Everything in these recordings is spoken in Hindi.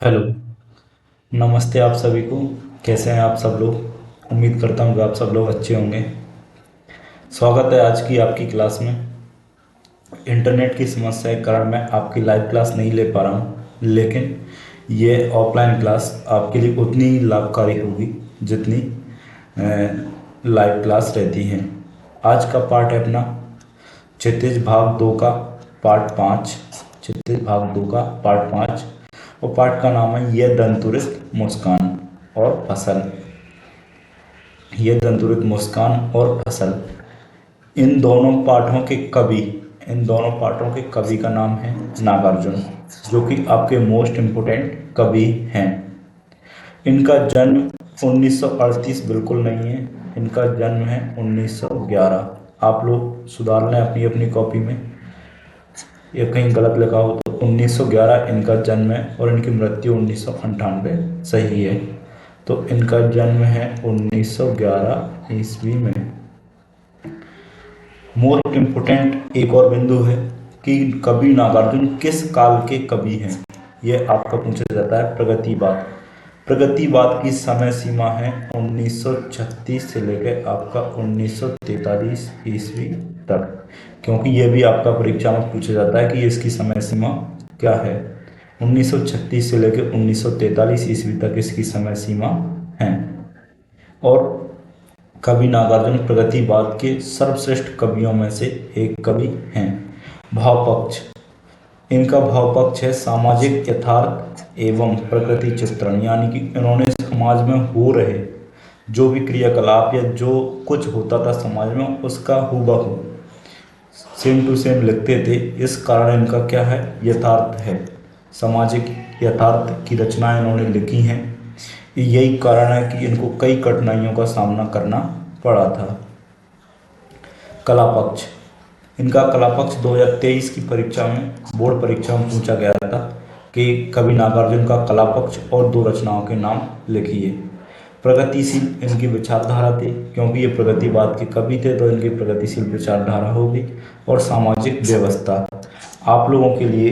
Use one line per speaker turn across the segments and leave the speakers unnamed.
हेलो। नमस्ते आप सभी को। कैसे हैं आप सब लोग? उम्मीद करता हूँ कि आप सब लोग अच्छे होंगे। स्वागत है आज की आपकी क्लास में। इंटरनेट की समस्या के कारण मैं आपकी लाइव क्लास नहीं ले पा रहा हूँ, लेकिन ये ऑफलाइन क्लास आपके लिए उतनी ही लाभकारी होगी जितनी लाइव क्लास रहती हैं। आज का पार्ट है अपना क्षितिज भाग 2 का पार्ट 5। क्षितिज भाग 2 का पार्ट 5 और पाठ का नाम है ये दंतुरित मुस्कान और फसल। ये दंतुरित मुस्कान और फसल। इन दोनों पाठों के कवि इन दोनों पाठों के कवि का नाम है नागार्जुन, जो कि आपके मोस्ट इम्पोर्टेंट कवि हैं। इनका जन्म 1938 बिल्कुल नहीं है। इनका जन्म है 1911। आप लोग सुधार लें अपनी अपनी कॉपी में, ये कहीं गलत लिखा हो तो 1911 इनका जन्म है और इनकी मृत्यु 1998 सही है। तो इनका जन्म है 1911 ईस्वी में। मोस्ट इम्पोर्टेंट एक और बिंदु है कि कवि नागार्जुन किस काल के कवि हैं। ये आपका पूछा जाता है प्रगतिवाद। प्रगतिवाद की समय सीमा है 1936 से लेकर आपका 1943 ईस्वी तक, क्योंकि ये भी आपका परीक्षा में पूछा जाता है कि इसकी समय सीमा क्या है। 1936 से लेकर 1943 ईस्वी तक इसकी समय सीमा है। और कवि नागार्जुन प्रगतिवाद के सर्वश्रेष्ठ कवियों में से एक कवि हैं। भावपक्ष। इनका भावपक्ष है सामाजिक यथार्थ एवं प्रकृति चित्रण, यानी कि इन्होंने समाज में हो रहे जो भी क्रियाकलाप या जो कुछ होता था समाज में उसका हूबहू सेम टू सेम लिखते थे। इस कारण इनका क्या है, यथार्थ है। सामाजिक यथार्थ की रचनाएं इन्होंने लिखी हैं। यही कारण है कि इनको कई कठिनाइयों का सामना करना पड़ा था। कला पक्ष। इनका कला पक्ष 2023 की परीक्षा में, बोर्ड परीक्षा में पूछा गया था कि कवि नागार्जुन का कला पक्ष और दो रचनाओं के नाम लिखिए। प्रगतिशील इनकी विचारधारा थी, क्योंकि ये प्रगतिवाद के कवि थे तो इनकी प्रगतिशील विचारधारा होगी। और सामाजिक व्यवस्था। आप लोगों के लिए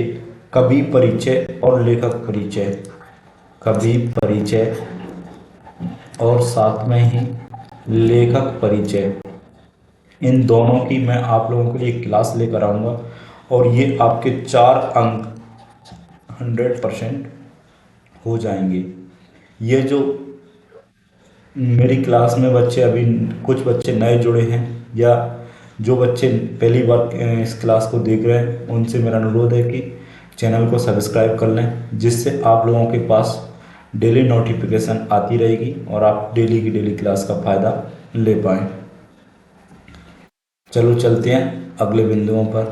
कवि परिचय और लेखक परिचय, कवि परिचय और साथ में ही लेखक परिचय, इन दोनों की मैं आप लोगों के लिए क्लास लेकर आऊँगा और ये आपके 4 अंक 100% हो जाएंगे। ये जो मेरी क्लास में बच्चे, अभी कुछ बच्चे नए जुड़े हैं या जो बच्चे पहली बार इस क्लास को देख रहे हैं, उनसे मेरा अनुरोध है कि चैनल को सब्सक्राइब कर लें, जिससे आप लोगों के पास डेली नोटिफिकेशन आती रहेगी और आप डेली की डेली क्लास का फ़ायदा ले पाएँ। चलो चलते हैं अगले बिंदुओं पर।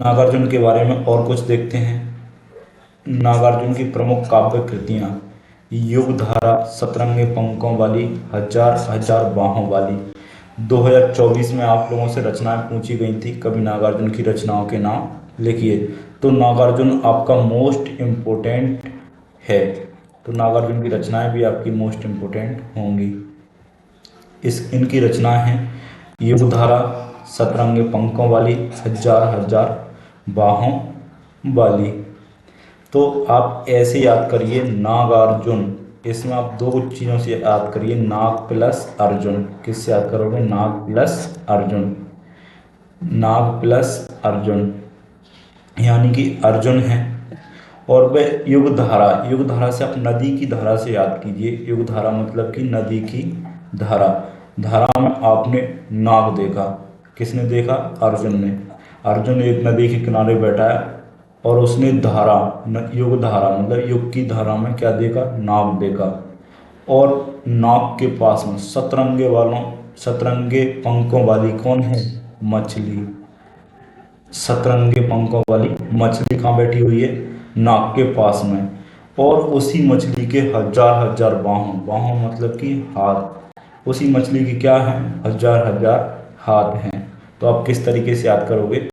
नागार्जुन के बारे में और कुछ देखते हैं। नागार्जुन की प्रमुख काव्य कृतियाँ: युगधारा, सतरंगे पंखों वाली, हजार हजार बाहों वाली। 2024 में आप लोगों से रचनाएं पूछी गई थी, कवि नागार्जुन की रचनाओं के नाम लिखिए। तो नागार्जुन आपका मोस्ट इम्पोर्टेंट है, तो नागार्जुन की रचनाएं भी आपकी मोस्ट इम्पोर्टेंट होंगी। इनकी रचनाएं हैं युगधारा, सतरंगे पंखों वाली, हजार हजार बाहों वाली। तो आप ऐसे याद करिए नागार्जुन, इसमें आप दो चीज़ों से याद करिए, नाग प्लस अर्जुन। किससे याद करोगे? नाग प्लस अर्जुन। नाग प्लस अर्जुन यानी कि अर्जुन है। और वह युगधारा, युगधारा से आप नदी की धारा से याद कीजिए। युगधारा मतलब कि नदी की धारा। धारा में आपने नाग देखा, किसने देखा? अर्जुन ने। अर्जुन एक नदी के किनारे बैठा है और उसने धारा, युग धारा मतलब युग की धारा में क्या देखा? नाग देखा। और नाग के पास में सतरंगे पंखों वाली कौन है? मछली। सतरंगे पंखों वाली मछली कहाँ बैठी हुई है? नाग के पास में। और उसी मछली के हजार हजार बाहों, बाहों मतलब कि हाथ, उसी मछली की क्या है? हजार हजार हाथ हैं। तो आप किस तरीके से याद करोगे?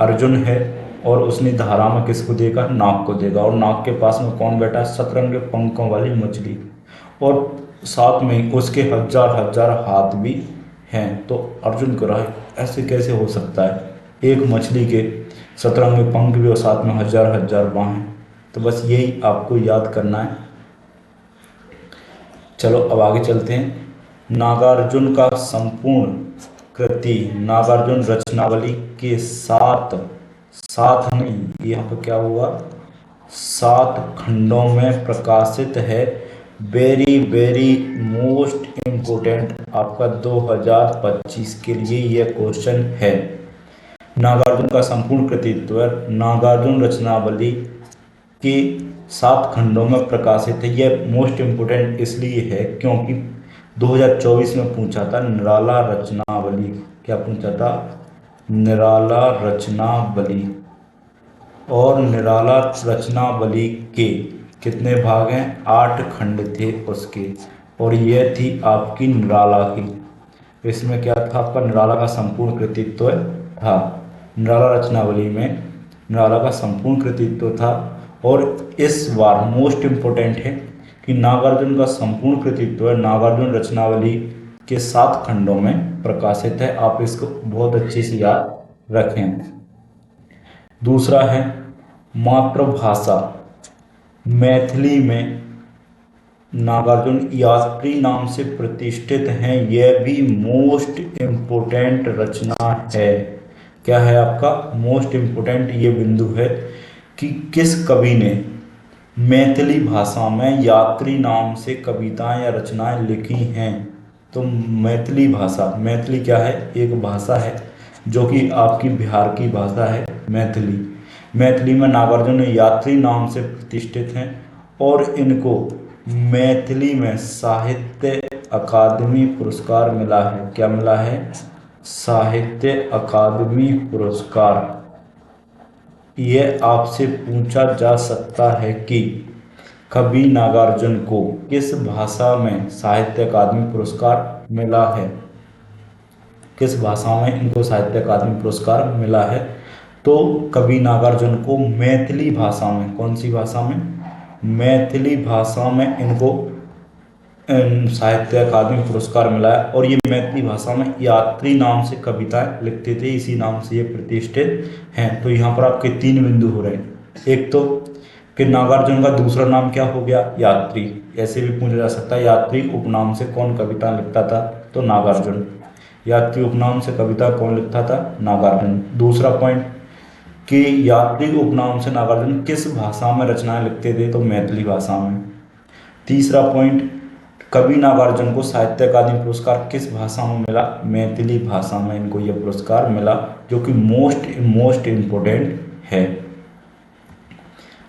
अर्जुन है और उसने धारा में किसको देखा? नाग को देखा। और नाग के पास में कौन बैठा? सतरंगे पंखों वाली मछली। और साथ में उसके हजार हजार हाथ भी हैं। तो अर्जुन को राय ऐसे कैसे हो सकता है? एक मछली के सतरंग में पंख भी और साथ में हजार हजार बाहें। तो बस यही आपको याद करना है। चलो अब आगे चलते हैं। नागार्जुन का संपूर्ण कृति नागार्जुन रचनावली के सात सात नहीं, यहाँ पर क्या हुआ, 7 खंडों में प्रकाशित है। वेरी वेरी मोस्ट इम्पोर्टेंट आपका 2025 के लिए यह क्वेश्चन है। नागार्जुन का संपूर्ण कृतित्व नागार्जुन रचनावली के 7 खंडों में प्रकाशित है। यह मोस्ट इम्पोर्टेंट इसलिए है क्योंकि 2024 में पूछा था निराला रचनावली। क्या पूछा था? निराला रचनावली। और निराला रचनावली के कितने भाग हैं? 8 खंड थे उसके, और यह थी आपकी निराला की। इसमें क्या था? आपका निराला का संपूर्ण कृतित्व था। निराला रचनावली में निराला का संपूर्ण कृतित्व था। और इस बार मोस्ट इम्पोर्टेंट है कि नागार्जुन का संपूर्ण कृतित्व नागार्जुन रचनावली के 7 खंडों में प्रकाशित है। आप इसको बहुत अच्छे से याद रखें। दूसरा है मातृभाषा। मैथिली में नागार्जुन यात्री नाम से प्रतिष्ठित हैं। यह भी मोस्ट इम्पोर्टेंट रचना है। क्या है आपका मोस्ट इम्पोर्टेंट ये बिंदु है कि किस कवि ने मैथिली भाषा में यात्री नाम से कविताएं या रचनाएं लिखी हैं। तो मैथिली भाषा, मैथिली क्या है? एक भाषा है जो कि आपकी बिहार की भाषा है मैथिली। मैथिली में नागार्जुन यात्री नाम से प्रतिष्ठित हैं और इनको मैथिली में साहित्य अकादमी पुरस्कार मिला है। क्या मिला है? साहित्य अकादमी पुरस्कार। यह आपसे पूछा जा सकता है कि कवि नागार्जुन को किस भाषा में साहित्य अकादमी पुरस्कार मिला है। किस भाषा में इनको साहित्य अकादमी पुरस्कार मिला है? तो कवि नागार्जुन को मैथिली भाषा में, कौन सी भाषा में? मैथिली भाषा में इनको साहित्य अकादमी पुरस्कार मिला है। और ये मैथिली भाषा में यात्री नाम से कविताएं लिखते थे, इसी नाम से ये प्रतिष्ठित हैं। तो यहाँ पर आपके 3 बिंदु हो रहे हैं। एक तो कि नागार्जुन का दूसरा नाम क्या हो गया? यात्री। ऐसे भी पूछा जा सकता है यात्री उपनाम से कौन कविता लिखता था? तो नागार्जुन। यात्री उपनाम से कविता कौन लिखता था? नागार्जुन। दूसरा पॉइंट कि यात्री उपनाम से नागार्जुन किस भाषा में रचनाएं लिखते थे? तो मैथिली भाषा में। तीसरा पॉइंट, कवि नागार्जुन को साहित्य अकादमी पुरस्कार किस भाषा में मिला? मैथिली भाषा में इनको यह पुरस्कार मिला, जो कि मोस्ट इम्पोर्टेंट है।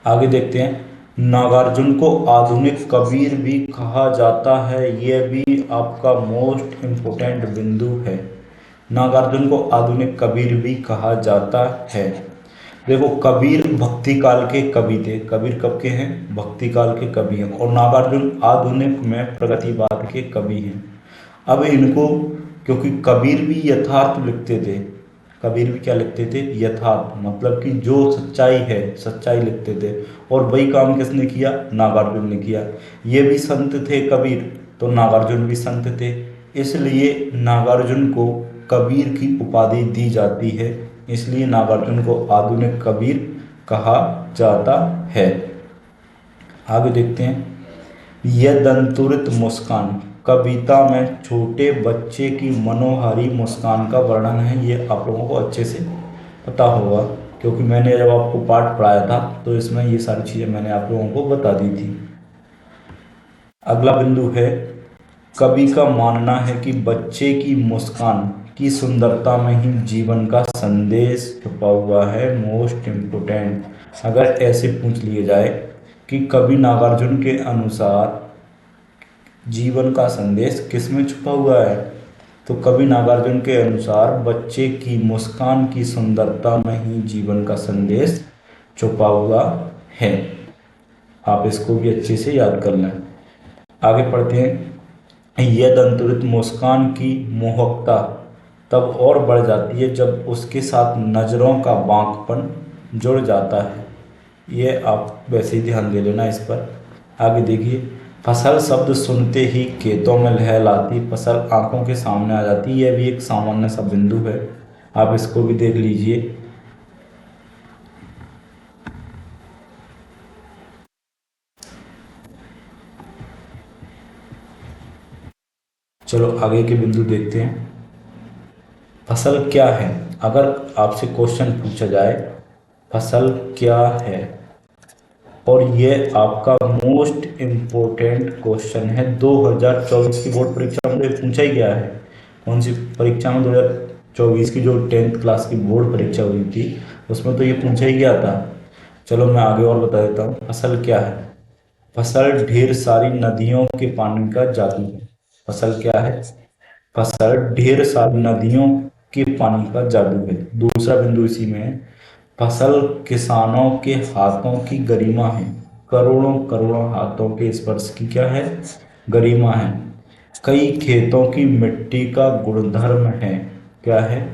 आगे देखते हैं। नागार्जुन को आधुनिक कबीर भी कहा जाता है। यह भी आपका मोस्ट इम्पोर्टेंट बिंदु है। नागार्जुन को आधुनिक कबीर भी कहा जाता है। देखो, कबीर भक्ति काल के कवि थे। कबीर कब के हैं? भक्ति काल के कवि हैं। और नागार्जुन आधुनिक में प्रगतिवाद के कवि हैं। अब इनको, क्योंकि कबीर भी यथार्थ लिखते थे। कबीर भी क्या लिखते थे? यथार्थ, मतलब कि जो सच्चाई है, सच्चाई लिखते थे। और वही काम किसने किया? नागार्जुन ने किया। ये भी संत थे कबीर, तो नागार्जुन भी संत थे। इसलिए नागार्जुन को कबीर की उपाधि दी जाती है। इसलिए नागार्जुन को आधुनिक कबीर कहा जाता है। आगे देखते हैं। यह दंतुरित मुस्कान। कविता में छोटे बच्चे की मनोहारी मुस्कान का वर्णन है। ये आप लोगों को अच्छे से पता होगा, क्योंकि मैंने जब आपको पाठ पढ़ाया था तो इसमें ये सारी चीज़ें मैंने आप लोगों को बता दी थी। अगला बिंदु है, कवि का मानना है कि बच्चे की मुस्कान की सुंदरता में ही जीवन का संदेश छुपा हुआ है। Most important. अगर ऐसे पूछ लिए जाए कि कवि नागार्जुन के अनुसार जीवन का संदेश किस में छुपा हुआ है, तो कवि नागार्जुन के अनुसार बच्चे की मुस्कान की सुंदरता में ही जीवन का संदेश छुपा हुआ है। आप इसको भी अच्छे से याद कर लें। आगे पढ़ते हैं। यह दंतुरित मुस्कान की मोहकता तब और बढ़ जाती है जब उसके साथ नज़रों का बांकपन जुड़ जाता है। ये आप वैसे ही ध्यान दे लेना इस पर। आगे देखिए। फसल शब्द सुनते ही खेतों में लहलाती फसल आंखों के सामने आ जाती है। यह भी एक सामान्य सा बिंदु है, आप इसको भी देख लीजिए। चलो आगे के बिंदु देखते हैं। फसल क्या है? अगर आपसे क्वेश्चन पूछा जाए फसल क्या है, और ये आपका मोस्ट इम्पोर्टेंट क्वेश्चन है, 2024 की बोर्ड परीक्षा में तो पूछा ही गया है। कौन सी परीक्षा में? 2024 की जो 10th क्लास की बोर्ड परीक्षा हुई थी उसमें तो ये पूछा ही गया था। चलो मैं आगे और बता देता हूँ। फसल क्या है? फसल ढेर सारी नदियों के पानी का जादू है। फसल क्या है? फसल ढेर सारी नदियों के पानी का जादू है। दूसरा बिंदु इसी में है, फसल किसानों के हाथों की गरिमा है। करोड़ों करोड़ों हाथों के स्पर्श की क्या है? गरिमा है। कई खेतों की मिट्टी का गुणधर्म है। क्या है?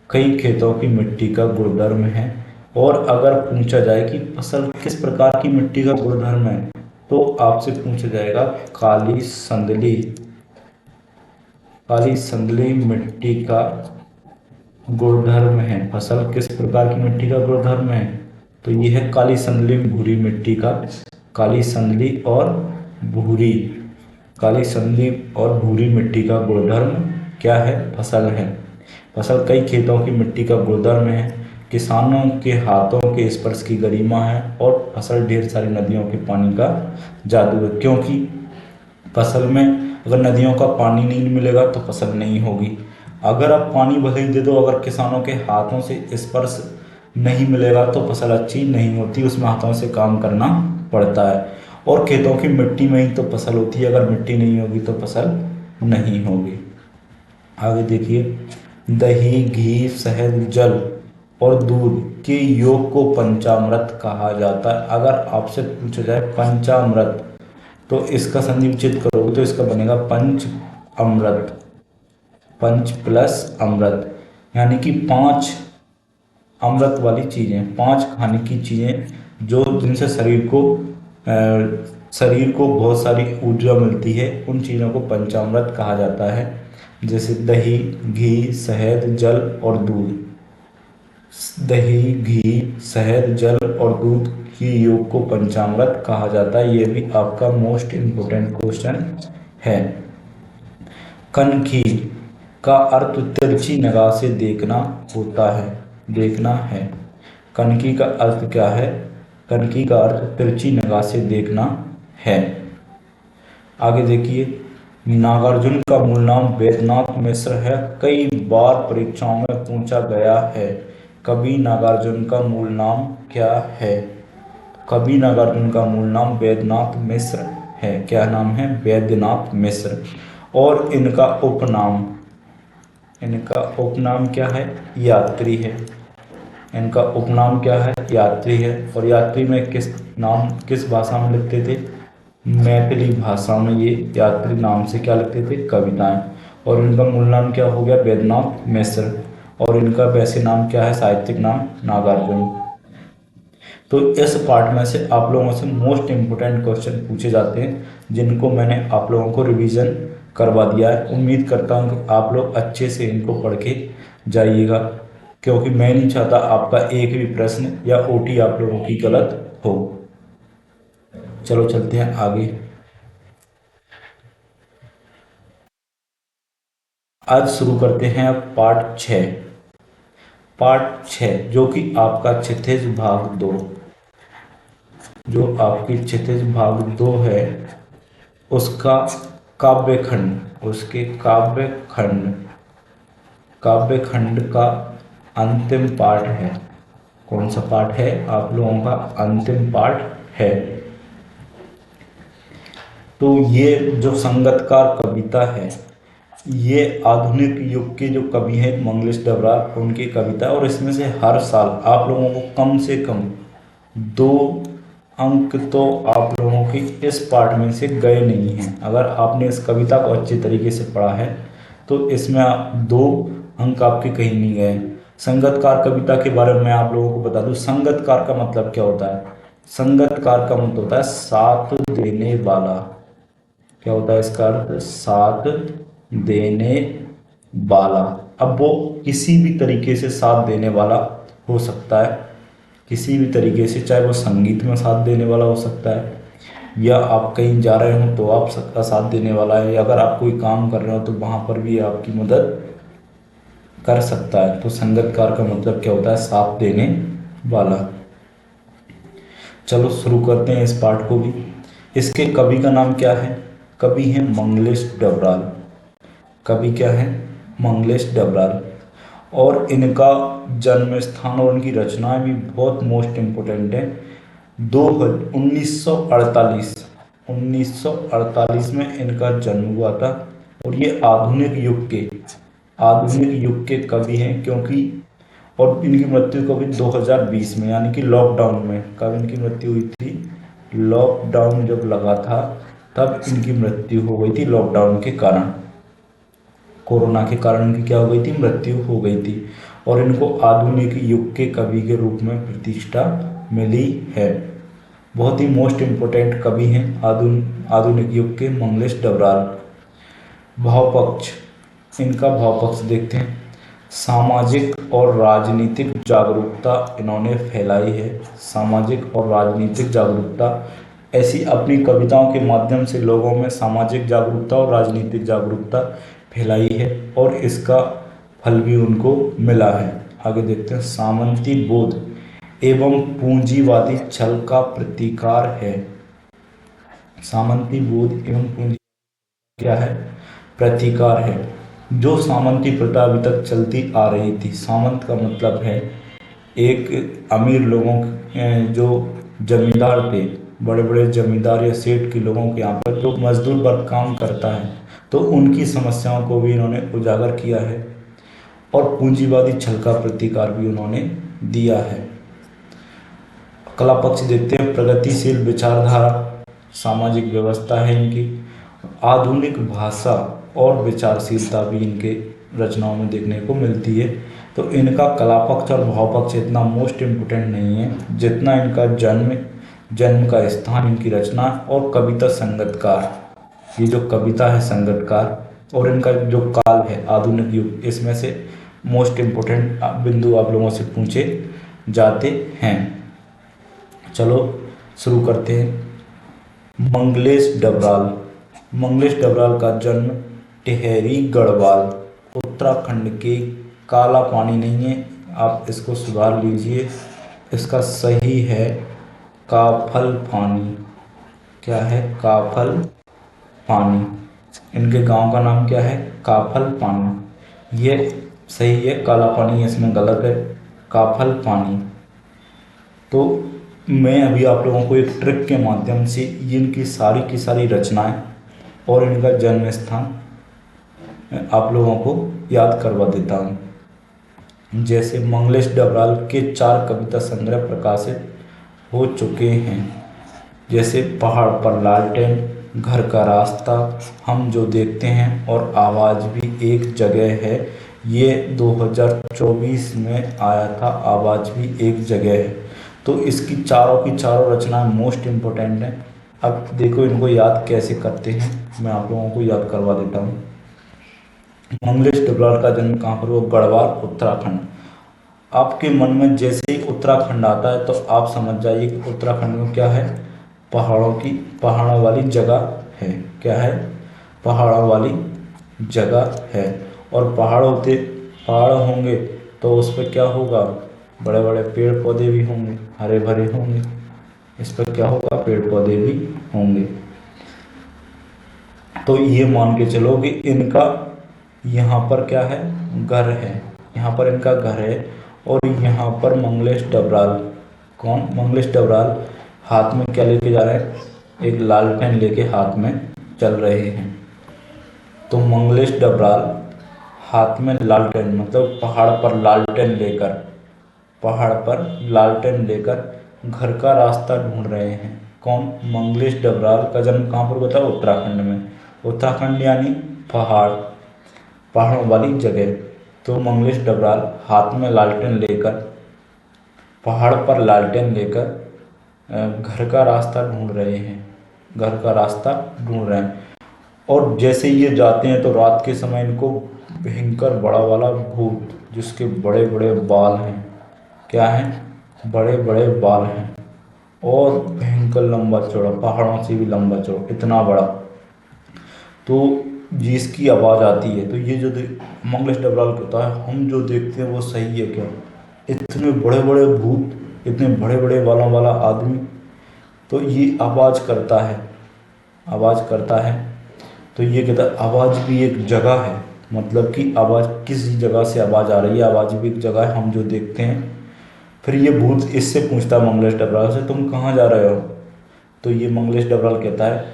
कई खेतों की मिट्टी का गुणधर्म है। और अगर पूछा जाए कि फसल किस प्रकार की मिट्टी का गुणधर्म है, तो आपसे पूछा जाएगा काली संदली। काली संदली मिट्टी का गुणधर्म है। फसल किस प्रकार की मिट्टी का गुणधर्म है? तो ये है काली संदली भूरी मिट्टी का। काली संदली और भूरी, काली संदली और भूरी मिट्टी का गुणधर्म क्या है? फसल है। फसल कई खेतों की मिट्टी का गुणधर्म है, किसानों के हाथों के स्पर्श की गरिमा है, और फसल ढेर सारी नदियों के पानी का जादू है। क्योंकि फसल में अगर नदियों का पानी नहीं मिलेगा तो फसल नहीं होगी। अगर आप पानी भले ही दे दो, अगर किसानों के हाथों से स्पर्श नहीं मिलेगा तो फसल अच्छी नहीं होती, उसमें हाथों से काम करना पड़ता है। और खेतों की मिट्टी में ही तो फसल होती है, अगर मिट्टी नहीं होगी तो फसल नहीं होगी। आगे देखिए, दही, घी, शहद, जल और दूध के योग को पंचामृत कहा जाता है। अगर आपसे पूछा जाए पंचामृत, तो इसका संधि विच्छेद करोगे तो इसका बनेगा पंच अमृत। पंच प्लस अमृत, यानी कि पांच अमृत वाली चीजें, पांच खाने की चीजें जो जिनसे शरीर को बहुत सारी ऊर्जा मिलती है, उन चीज़ों को पंचामृत कहा जाता है। जैसे दही, घी, शहद, जल और दूध। दही, घी, शहद, जल और दूध की योग को पंचामृत कहा जाता है। ये भी आपका मोस्ट इम्पोर्टेंट क्वेश्चन है। कनखी का अर्थ तिरछी निगाह से देखना होता है। देखना है। कनखी का अर्थ क्या है? कनखी का अर्थ तिरछी निगाह से देखना है। आगे देखिए, नागार्जुन का मूल नाम वैद्यनाथ मिश्र है। कई बार परीक्षाओं में पूछा गया है। कवि नागार्जुन का मूल नाम क्या है? कवि नागार्जुन का मूल नाम वैद्यनाथ मिश्र है। क्या नाम है? वैद्यनाथ मिश्र। और इनका उपनाम क्या है? यात्री है। इनका उपनाम क्या है? यात्री है। और यात्री में किस भाषा में लिखते थे? मैथिली भाषा में ये यात्री नाम से क्या लिखते थे? कविताएं। और इनका मूल नाम क्या हो गया? वैद्यनाथ मिश्र। और इनका वैसे नाम क्या है? साहित्यिक नाम नागार्जुन। तो इस पार्ट में से आप लोगों से मोस्ट इम्पोर्टेंट क्वेश्चन पूछे जाते हैं, जिनको मैंने आप लोगों को रिवीजन करवा दिया है। उम्मीद करता हूँ कि आप लोग अच्छे से इनको पढ़ के जाइएगा, क्योंकि मैं नहीं चाहता आपका एक भी प्रश्न या ओटी आप लोगों की गलत हो। चलो चलते हैं आगे। आज शुरू करते हैं पार्ट 6। पार्ट 6 जो कि आपका क्षितिज भाग 2, जो आपकी क्षितिज भाग 2 है, उसका काव्य खंड का अंतिम पार्ट है। कौन सा पार्ट है? आप लोगों का अंतिम पार्ट है। तो ये जो संगतकार कविता है, ये आधुनिक युग के जो कवि हैं मंगलेश डबरा, उनकी कविता है। और इसमें से हर साल आप लोगों को कम से कम 2 अंक तो आप लोगों की इस पार्ट में से गए नहीं हैं। अगर आपने इस कविता को अच्छे तरीके से पढ़ा है तो इसमें 2 अंक आपके कहीं नहीं गए। संगतकार कविता के बारे में मैं आप लोगों को बता दूं, संगतकार का मतलब क्या होता है? संगतकार का मतलब होता है साथ देने वाला। क्या होता है इसका अर्थ? साथ देने वाला। अब वो किसी भी तरीके से साथ देने वाला हो सकता है, किसी भी तरीके से, चाहे वो संगीत में साथ देने वाला हो सकता है, या आप कहीं जा रहे हो तो आप सबका साथ देने वाला है, या अगर आप कोई काम कर रहे हो तो वहाँ पर भी आपकी मदद कर सकता है। तो संगतकार का मतलब क्या होता है? साथ देने वाला। चलो शुरू करते हैं इस पाठ को भी। इसके कवि का नाम क्या है? कवि है मंगलेश डबराल। कवि क्या है? मंगलेश डबराल। और इनका जन्म स्थान और इनकी रचनाएं भी बहुत मोस्ट इम्पोर्टेंट है। दो 1948 में इनका जन्म हुआ था। और ये आधुनिक युग के कवि हैं, क्योंकि और इनकी मृत्यु कभी 2020 में, यानी कि लॉकडाउन में, कब इनकी मृत्यु हुई थी? लॉकडाउन जब लगा था तब इनकी मृत्यु हो गई थी, लॉकडाउन के कारण, कोरोना के कारण इनकी क्या हो गई थी? मृत्यु हो गई थी। और इनको आधुनिक युग के कवि के रूप में प्रतिष्ठा मिली है। बहुत ही मोस्ट इम्पोर्टेंट कवि हैं आधुनिक युग के मंगलेश डबराल। भाव पक्ष, इनका भाव पक्ष देखते हैं। सामाजिक और राजनीतिक जागरूकता इन्होंने फैलाई है। सामाजिक और राजनीतिक जागरूकता, ऐसी अपनी कविताओं के माध्यम से लोगों में सामाजिक जागरूकता और राजनीतिक जागरूकता फैलाई है, और इसका फल भी उनको मिला है। आगे देखते हैं। सामंती बोध एवं पूंजीवादी छल का प्रतिकार है। सामंती बोध एवं पूंजी क्या है? प्रतिकार है। जो सामंती प्रथा अभी तक चलती आ रही थी, सामंत का मतलब है एक अमीर लोगों जो जमींदार थे, बड़े बड़े जमींदार या सेठ के लोगों के यहाँ पर जो मजदूर वर्ग काम करता है, तो उनकी समस्याओं को भी इन्होंने उजागर किया है, और पूंजीवादी छल का प्रतिकार भी उन्होंने दिया है। कला पक्ष देखते हैं। प्रगतिशील विचारधारा, सामाजिक व्यवस्था है इनकी, आधुनिक भाषा और विचारशीलता भी इनके रचनाओं में देखने को मिलती है। तो इनका कला पक्ष और भाव पक्ष इतना मोस्ट इम्पोर्टेंट नहीं है जितना इनका जन्म का स्थान, इनकी रचना और कविता संगतकार। ये जो कविता है संगतकार और इनका जो काल है आधुनिक युग, इसमें से मोस्ट इम्पोर्टेंट बिंदु आप लोगों से पूछे जाते हैं। चलो शुरू करते हैं। मंगलेश डबराल। मंगलेश डबराल का जन्म टिहरी गढ़वाल, उत्तराखंड के, काला पानी नहीं है, आप इसको सुधार लीजिए। इसका सही है काफल पानी। क्या है? काफल पानी। इनके गांव का नाम क्या है? काफल पानी। ये सही है, काला पानी इसमें गलत है, काफल पानी। तो मैं अभी आप लोगों को एक ट्रिक के माध्यम से इनकी सारी की सारी रचनाएं और इनका जन्म स्थान आप लोगों को याद करवा देता हूँ। जैसे मंगलेश डबराल के 4 कविता संग्रह प्रकाशित हो चुके हैं, जैसे पहाड़ पर लालटेन, घर का रास्ता, हम जो देखते हैं और आवाज़ भी एक जगह है। ये 2024 में आया था, आवाज़ भी एक जगह है। तो इसकी चारों की चारों रचनाएं मोस्ट इम्पोर्टेंट हैं। अब देखो इनको याद कैसे करते हैं, मैं आप लोगों को याद करवा देता हूँ। मंगलेश डबराल का जन्म कहाँ पर हुआ? गढ़वाल, उत्तराखंड। आपके मन में जैसे ही उत्तराखंड आता है तो आप समझ जाइए कि उत्तराखंड में क्या है? पहाड़ों वाली जगह है। क्या है? पहाड़ों वाली जगह है। और पहाड़ होंगे तो उस पर क्या होगा? बड़े बड़े पेड़ पौधे भी होंगे, हरे भरे होंगे। इस पर क्या होगा? पेड़ पौधे भी होंगे। तो ये मान के चलो कि इनका यहाँ पर क्या है? घर है। यहाँ पर इनका घर है, और यहाँ पर मंगलेश डबराल, कौन? मंगलेश डबराल हाथ में क्या लेके जा रहे हैं? एक लालटेन लेके हाथ में चल रहे हैं। तो मंगलेश डबराल हाथ में लालटेन, मतलब पहाड़ पर लालटेन लेकर घर का रास्ता ढूंढ रहे हैं। कौन? मंगलेश डबराल का जन्म कहाँ पर हुआ था? उत्तराखंड में। उत्तराखंड यानी पहाड़ों वाली जगह। तो मंगलेश डबराल हाथ में लालटेन लेकर, पहाड़ पर लालटेन लेकर घर का रास्ता ढूंढ रहे हैं। घर का रास्ता ढूंढ रहे हैं। और जैसे ये जाते हैं तो रात के समय इनको भयंकर बड़ा वाला भूत, जिसके बड़े बड़े बाल हैं, क्या हैं? बड़े बड़े बाल हैं, और भयंकर लंबा चौड़ा, पहाड़ों से भी लंबा चौड़ा, इतना बड़ा। तो जिसकी आवाज़ आती है, तो ये जो मंगलेश डबराल कहता है हम जो देखते हैं वो सही है क्या? इतने बड़े बड़े भूत, इतने बड़े बड़े बालों वाला आदमी, तो ये आवाज़ करता है, आवाज़ करता है। तो ये कहता है आवाज़ भी एक जगह है, मतलब कि आवाज़ किसी जगह से आवाज़ आ रही है, आवाज़ भी एक जगह है, हम जो देखते हैं। फिर ये भूत इससे पूछता है मंगलेश डबराल से, तुम कहाँ जा रहे हो? तो ये मंगलेश डबराल कहता है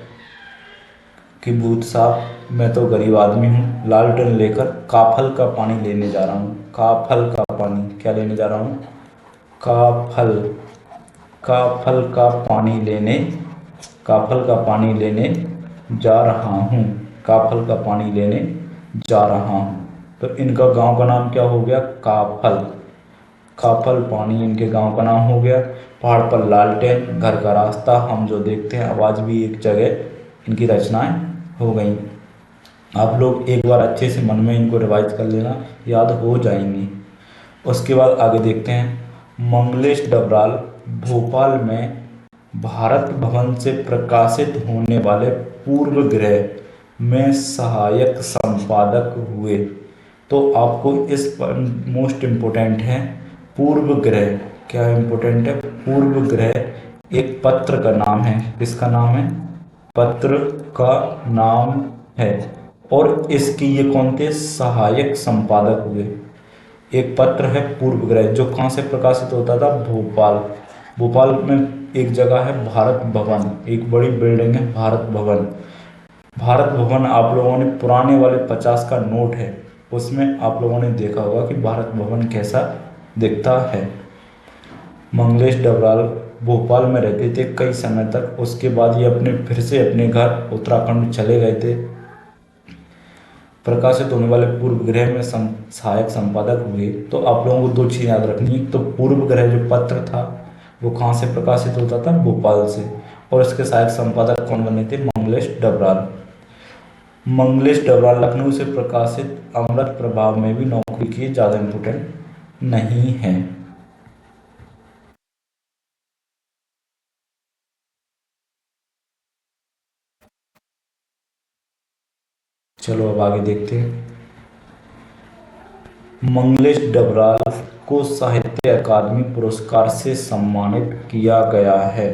कि भूत साहब मैं तो गरीब आदमी हूँ, लालटेन लेकर काफल का पानी लेने जा रहा हूँ। काफल का पानी क्या लेने जा रहा हूँ? काफल, काफल का पानी लेने, काफल का पानी लेने जा रहा हूँ, काफल का पानी लेने जा रहा हूँ। तो इनका गांव का नाम क्या हो गया? काफल। काफल पानी इनके गांव का नाम हो गया। पहाड़ पर लालटेन, घर का रास्ता, हम जो देखते हैं, आवाज़ भी एक जगह, इनकी रचनाएं हो गई। आप लोग एक बार अच्छे से मन में इनको रिवाइज कर लेना, याद हो जाएंगी। उसके बाद आगे देखते हैं। मंगलेश डबराल भोपाल में भारत भवन से प्रकाशित होने वाले पूर्व ग्रह में सहायक संपादक हुए। तो आपको इस पर मोस्ट इम्पोर्टेंट है पूर्व ग्रह। क्या इम्पोर्टेंट है? पूर्व ग्रह एक पत्र का नाम है। किसका नाम है? पत्र का नाम है। और इसकी ये कौन थे? सहायक संपादक हुए। एक पत्र है पूर्व ग्रह, जो कहाँ से प्रकाशित होता था? भोपाल। भोपाल में एक जगह है भारत भवन, एक बड़ी बिल्डिंग है भारत भवन। भारत भवन आप लोगों ने पुराने वाले 50 का नोट है, उसमें आप लोगों ने देखा होगा कि भारत भवन कैसा दिखता है। मंगलेश डबराल भोपाल में रहते थे कई समय तक। उसके बाद ये फिर से अपने घर उत्तराखंड चले गए थे। प्रकाशित होने वाले पूर्व ग्रह में सहायक संपादक हुए। तो आप लोगों को दो चीज़ याद रखनी है। तो पूर्व ग्रह जो पत्र था वो कहाँ से प्रकाशित होता था? भोपाल से। और इसके सहायक संपादक कौन बने थे? मंगलेश डबराल। मंगलेश डबराल लखनऊ से प्रकाशित अमृत प्रभाव में भी नौकरी की, ज़्यादा इम्पोर्टेंट नहीं है। चलो अब आगे देखते हैं। मंगलेश डबराल को साहित्य अकादमी पुरस्कार से सम्मानित किया गया है।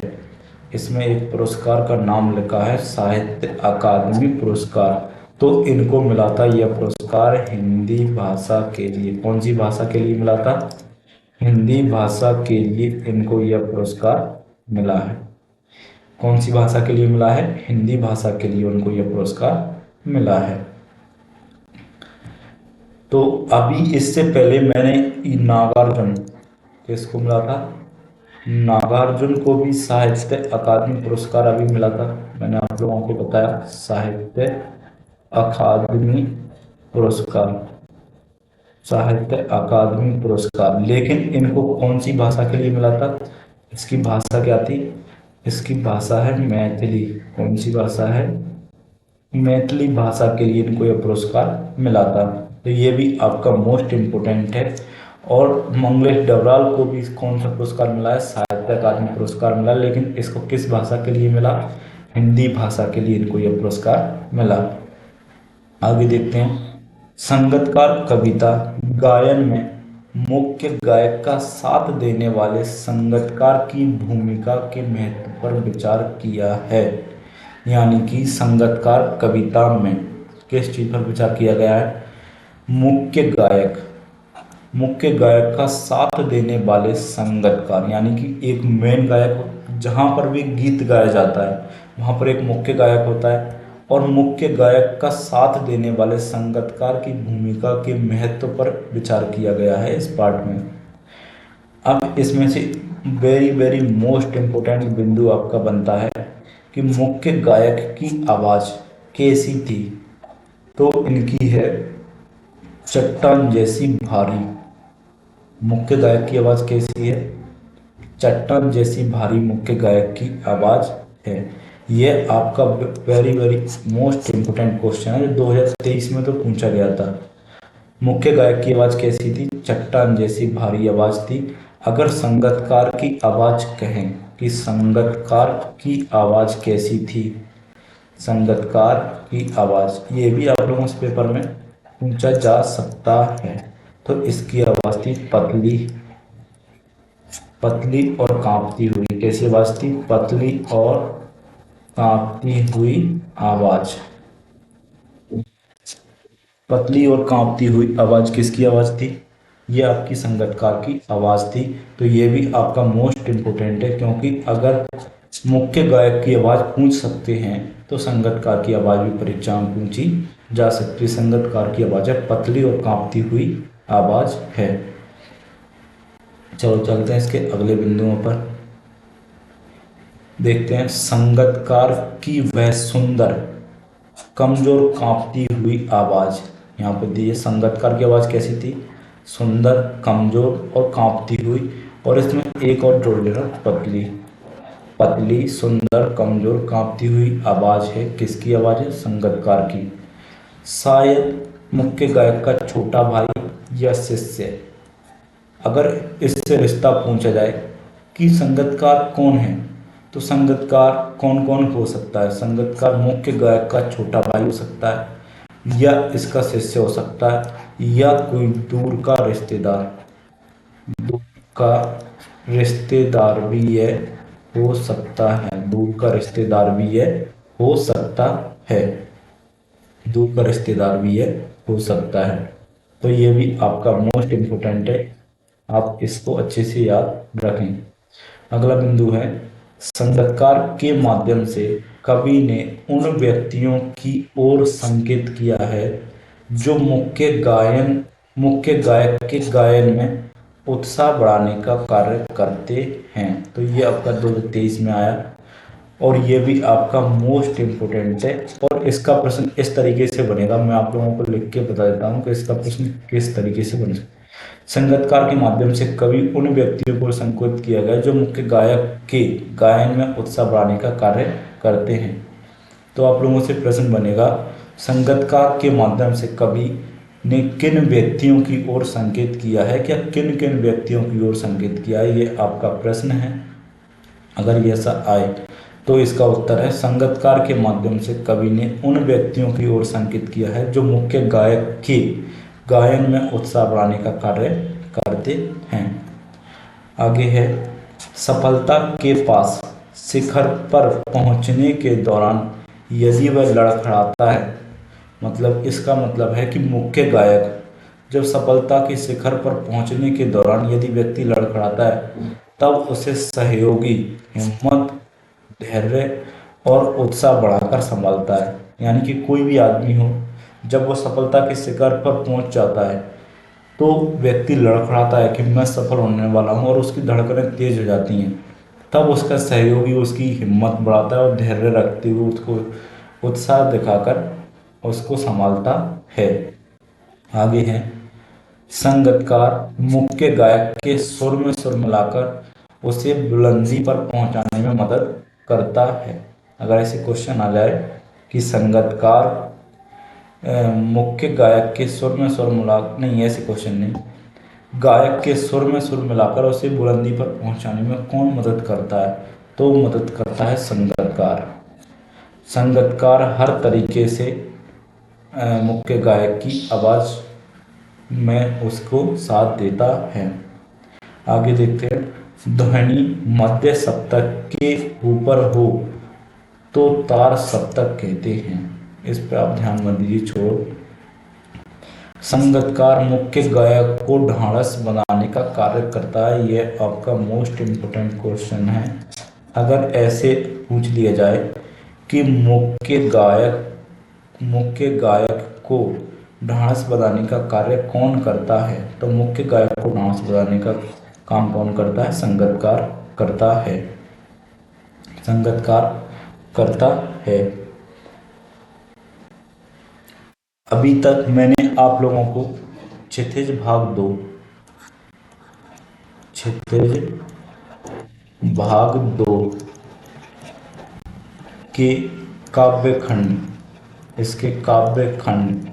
इसमें एक पुरस्कार का नाम लिखा है साहित्य अकादमी पुरस्कार। तो इनको मिला था यह पुरस्कार हिंदी भाषा के लिए। कौन सी भाषा के लिए मिला था? हिंदी भाषा के लिए इनको यह पुरस्कार मिला है। कौन सी भाषा के लिए मिला है? हिंदी भाषा के लिए उनको यह पुरस्कार मिला है। तो अभी इससे पहले मैंने नागार्जुन, किसको मिला था? नागार्जुन को भी साहित्य अकादमी पुरस्कार अभी मिला था। मैंने आप लोगों को बताया साहित्य अकादमी पुरस्कार, साहित्य अकादमी पुरस्कार। लेकिन इनको कौन सी भाषा के लिए मिला था? इसकी भाषा क्या थी? इसकी भाषा है मैथिली। कौन सी भाषा है? मैथिली भाषा के लिए इनको यह पुरस्कार मिला था। तो ये भी आपका मोस्ट इम्पोर्टेंट है। और मंगलेश डबराल को भी कौन सा पुरस्कार मिला है? साहित्य अकादमी पुरस्कार मिला। लेकिन इसको किस भाषा के लिए मिला? हिंदी भाषा के लिए इनको यह पुरस्कार मिला। आगे देखते हैं। संगीतकार कविता गायन में मुख्य गायक का साथ देने वाले संगीतकार की भूमिका के महत्व पर विचार किया है। यानी कि संगीतकार कविता में किस चीज़ पर विचार किया गया है? मुख्य गायक, मुख्य गायक का साथ देने वाले संगीतकार, यानी कि एक मेन गायक, जहाँ पर भी गीत गाया जाता है वहाँ पर एक मुख्य गायक होता है। और मुख्य गायक का साथ देने वाले संगीतकार की भूमिका के महत्व पर विचार किया गया है इस पार्ट में। अब इसमें से वेरी वेरी मोस्ट इम्पोर्टेंट बिंदु आपका बनता है कि मुख्य गायक की आवाज़ कैसी थी? तो इनकी है चट्टान जैसी भारी। मुख्य गायक की आवाज़ कैसी है? चट्टान जैसी भारी मुख्य गायक की आवाज़ है। ये आपका very very most important question है, 2023 में तो पूछा गया था। मुख्य गायक की आवाज़ कैसी थी? चट्टान जैसी भारी आवाज़ थी। अगर संगीतकार की आवाज़ कहें कि संगीतकार की आवाज़ कैसी थी। संगीतकार की आवाज़, ये भी आप लोगों से पेपर में पूछा जा सकता है। तो इसकी आवाज़ थी पतली, पतली और कांपती हुई। कैसी आवाज़ थी? पतली और कांपती हुई आवाज़। पतली और कांपती हुई आवाज़ किसकी आवाज़ थी? ये आपकी संगीतकार की आवाज़ थी। तो ये भी आपका मोस्ट इम्पोर्टेंट है, क्योंकि अगर मुख्य गायक की आवाज़ पूछ सकते हैं तो संगीतकार की आवाज़ भी परीक्षा में पूछी जा सकती है। संगीतकार की आवाज़ है पतली और कांपती हुई आवाज़ है। चलो चलते हैं इसके अगले बिंदुओं पर, देखते हैं। संगीतकार की वह सुंदर कमजोर कांपती हुई आवाज़, यहाँ पे दी है। संगीतकार की आवाज़ कैसी थी? सुंदर, कमजोर और कांपती हुई। और इसमें एक और जोड़ लेना, पतली। पतली, सुंदर, कमजोर, कांपती हुई आवाज़ है। किसकी आवाज़ है? संगीतकार की। शायद मुख्य गायक का छोटा भाई या शिष्य। अगर इससे रिश्ता पूछा जाए कि संगीतकार कौन है, तो संगीतकार कौन कौन हो सकता है? संगीतकार मुख्य गायक का छोटा भाई हो सकता है, या इसका शिष्य हो सकता है, या कोई दूर का रिश्तेदार। दूर का रिश्तेदार भी ये हो सकता है। दूर का रिश्तेदार भी ये हो सकता है। दूर का रिश्तेदार भी ये हो सकता है। तो ये भी आपका मोस्ट इम्पोर्टेंट है, आप इसको अच्छे से याद रखें। अगला बिंदु है, संगीतकार के माध्यम से कवि ने उन व्यक्तियों की ओर संकेत किया है जो मुख्य गायक के गायन में उत्साह बढ़ाने का कार्य करते हैं। तो ये आपका 2023 में आया, और ये भी आपका मोस्ट इम्पोर्टेंट है। और इसका प्रश्न इस तरीके से बनेगा, मैं आप लोगों को लिख के बता देता हूँ कि इसका प्रश्न किस तरीके से बनेगा। संगीतकार के माध्यम से कवि उन व्यक्तियों को संकेत किया गया जो मुख्य गायक के गायन में उत्साह बढ़ाने का कार्य करते हैं। तो आप लोगों से प्रश्न बनेगा, संगीतकार के माध्यम से कवि ने किन व्यक्तियों की ओर संकेत किया है, क्या किन किन व्यक्तियों की ओर संकेत किया है, ये आपका प्रश्न है। अगर ये ऐसा आए तो इसका उत्तर है, संगीतकार के माध्यम से कवि ने उन व्यक्तियों की ओर संकेत किया है जो मुख्य गायक के गायन में उत्साह बढ़ाने का कार्य करते हैं। आगे है, सफलता के पास शिखर पर पहुंचने के दौरान यदि वह लड़खड़ाता है, मतलब इसका मतलब है कि मुख्य गायक जब सफलता के शिखर पर पहुंचने के दौरान यदि व्यक्ति लड़खड़ाता है, तब उसे सहयोगी हिम्मत, धैर्य और उत्साह बढ़ाकर संभालता है। यानी कि कोई भी आदमी हो, जब वो सफलता के शिखर पर पहुंच जाता है तो व्यक्ति लड़खड़ाता है कि मैं सफल होने वाला हूं, और उसकी धड़कनें तेज हो जाती हैं। तब उसका सहयोगी उसकी हिम्मत बढ़ाता है और धैर्य रखते हुए उसको उत्साह दिखाकर उसको संभालता है। आगे है, संगीतकार मुख्य गायक के सुर में सुर मिलाकर उसे बुलंदी पर पहुंचाने में मदद करता है। अगर ऐसे क्वेश्चन आ जाए कि संगीतकार मुख्य गायक के सुर में सुर मिला, नहीं ऐसे क्वेश्चन नहीं, गायक के सुर में सुर मिलाकर उसे बुलंदी पर पहुंचाने में कौन मदद करता है, तो मदद करता है संगीतकार। संगीतकार हर तरीके से मुख्य गायक की आवाज़ में उसको साथ देता है। आगे देखते हैं, ध्वनि मध्य सप्तक के ऊपर हो तो तार सप्तक कहते हैं। इस पर आप ध्यान मत दीजिए, छोड़। संगीतकार मुख्य गायक को ढाढ़स बनाने का कार्य करता है। यह आपका मोस्ट इम्पोर्टेंट क्वेश्चन है। अगर ऐसे पूछ लिया जाए कि मुख्य गायक को ढाढ़स बनाने का कार्य कौन करता है, तो मुख्य गायक को ढाढ़स बनाने का काम कौन करता है? संगीतकार करता है। संगीतकार करता है। अभी तक मैंने आप लोगों को क्षितिज भाग दो के काव्य खंड, इसके काव्य खंड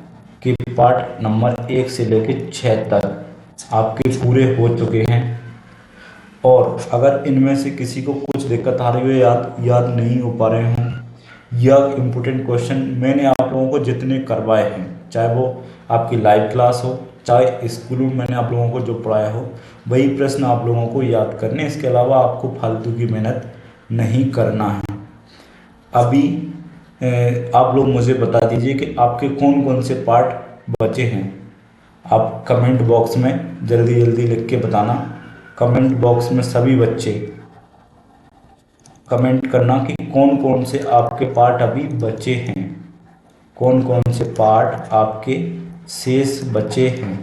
के पाठ नंबर 1 से लेकर 6 तक आपके पूरे हो चुके हैं। और अगर इनमें से किसी को कुछ दिक्कत आ रही हो, याद नहीं हो पा रहे हों, या इम्पोर्टेंट क्वेश्चन मैंने आप लोगों को जितने करवाए हैं, चाहे वो आपकी लाइव क्लास हो, चाहे स्कूल में मैंने आप लोगों को जो पढ़ाया हो, वही प्रश्न आप लोगों को याद करने। इसके अलावा आपको फालतू की मेहनत नहीं करना है। अभी आप लोग मुझे बता दीजिए कि आपके कौन कौन से पार्ट बचे हैं। आप कमेंट बॉक्स में जल्दी जल्दी लिख के बताना। कमेंट बॉक्स में सभी बच्चे कमेंट करना कि कौन कौन से आपके पार्ट अभी बचे हैं, कौन कौन से पार्ट आपके शेष बचे हैं,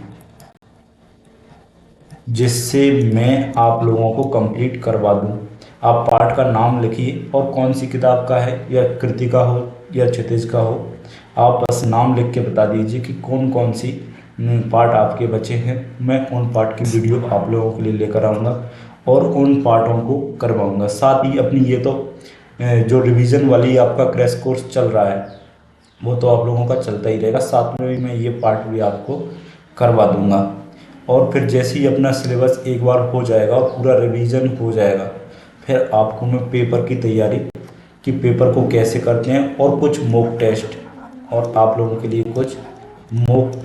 जिससे मैं आप लोगों को कंप्लीट करवा दूं। आप पार्ट का नाम लिखिए और कौन सी किताब का है, या कृतिका हो या क्षितिज का हो, आप बस नाम लिख के बता दीजिए कि कौन कौन सी पार्ट आपके बचे हैं। मैं उन पार्ट की वीडियो आप लोगों के लिए लेकर आऊँगा और उन पार्टों को करवाऊँगा। साथ ही अपनी ये तो जो रिवीजन वाली आपका क्रैश कोर्स चल रहा है, वो तो आप लोगों का चलता ही रहेगा, साथ में भी मैं ये पार्ट भी आपको करवा दूंगा। और फिर जैसे ही अपना सिलेबस एक बार हो जाएगा और पूरा रिवीजन हो जाएगा, फिर आपको मैं पेपर की तैयारी कि पेपर को कैसे करते हैं और कुछ मॉक टेस्ट, और आप लोगों के लिए कुछ मॉक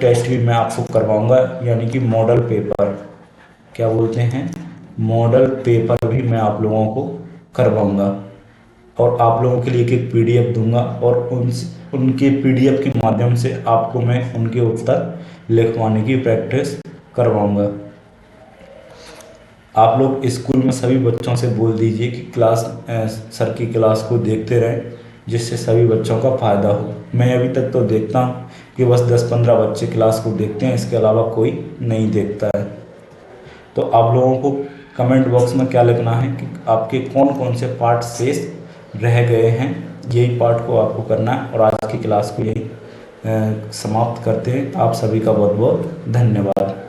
टेस्ट भी मैं आपको करवाऊंगा, यानी कि मॉडल पेपर, क्या बोलते हैं, मॉडल पेपर भी मैं आप लोगों को करवाऊंगा। और आप लोगों के लिए एक पीडीएफ दूंगा और उनके पीडीएफ के माध्यम से आपको मैं उनके उत्तर लिखवाने की प्रैक्टिस करवाऊंगा। आप लोग स्कूल में सभी बच्चों से बोल दीजिए कि सर की क्लास को देखते रहें, जिससे सभी बच्चों का फ़ायदा हो। मैं अभी तक तो देखता हूँ कि बस 10-15 बच्चे क्लास को देखते हैं, इसके अलावा कोई नहीं देखता है। तो आप लोगों को कमेंट बॉक्स में क्या लिखना है कि आपके कौन कौन से पार्ट शेष रह गए हैं, यही पार्ट को आपको करना है। और आज की क्लास को यही समाप्त करते हैं। आप सभी का बहुत बहुत धन्यवाद।